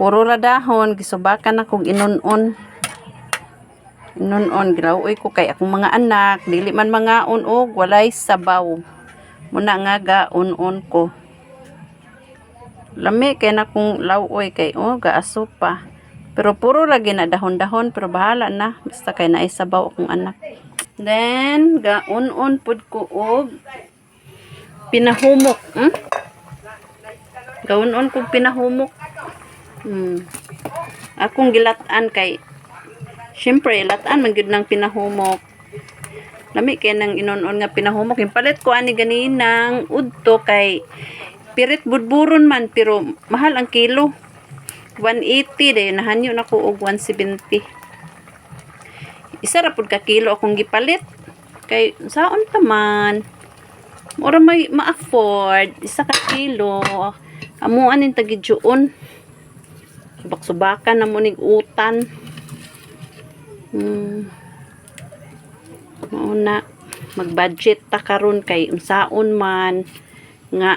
Puro ra dahon, gisubakan na kog inon-on. Inon-on, gilaway ko kay akong mga anak, dili man mangaon og walay sabaw. Muna nga gaon-on ko. Lami kay na kong lawoy kay gaaso pa. Pero puro lagi na dahon-dahon, pero bahala na. Basta kay naay sabaw akong anak. Then, gaon-on pud ko og pinahumok. Gaon-on kog pinahumok. Akong gilatan kay syempre latan man gyud nang pinahumok. Lami kay nang inon-on nga pinahumok. Impalit ko ani ganinang udto kay pirit budburon man pero mahal ang kilo. 180 day nahanyo nako og 170. Isa ra pud ka kilo akong gipalit kay saon ta man. Mura may ma-afford isa ka kilo. Amo anin tagidjuon. Subak-subakan na mo ning utan. Mauna mag-budget ta karon kay unsaon man nga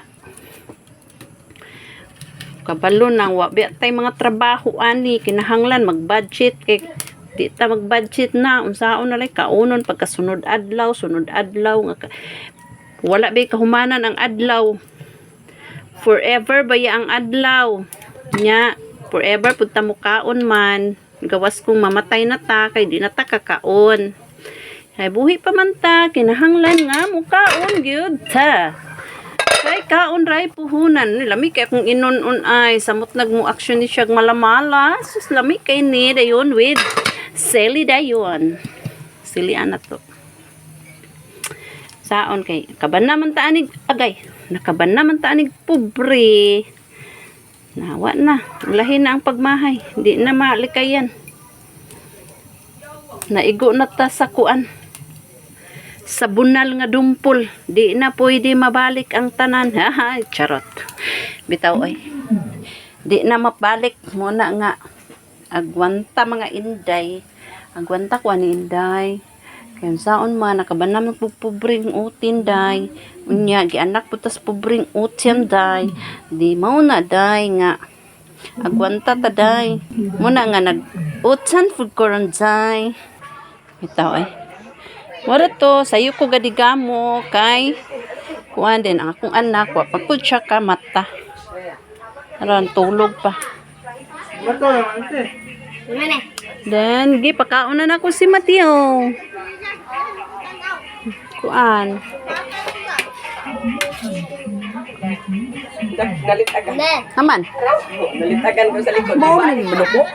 kabalo nang wa tay mga trabaho ani kinahanglan mag-budget kay di ta mag-budget na unsaon na lay kaunon pagkasunod adlaw sunod adlaw nga wala bay kahumanan ang adlaw. Forever baya ang adlaw nya forever pud ta mukaon man gawas kung mamatay na ta kay di na ta kakaon. Ay buhi pa man ta kinahanglan nga mukaon gyud ta. Kay kaon ray puhunan lami kay akong inon-on ay samot nagmo action ni siya malamala sus lami kay ni dayon with Sally dayon. Sili ana to. Saon kay kaban naman ta anig agay nakaban naman ta anig pobre. Nawa na lahi na ang pagmahay di na malikayan. Naigo na ta sa kuan sa bunal nga dumpol di na pwede mabalik ang tanan. Haha charot bitaw ay di na mabalik muna nga agwanta mga inday agwanta ko ani inday kaya saon man nakabanam ng pupubring utin day unya gianak putas pubring utyan day di mao na day nga agwanta ta day muna nga nag utsan food koron day bitaw ay wala to, sayo ko gadigamo kay kuan din ang akong anak wa pa pud siya ka mata. Aron tulog pa. Then gi pakaon na nako si Mateo. Kuan. Nalitagan. Aman. Nalitagan ko sa likod. Mao ni maluko.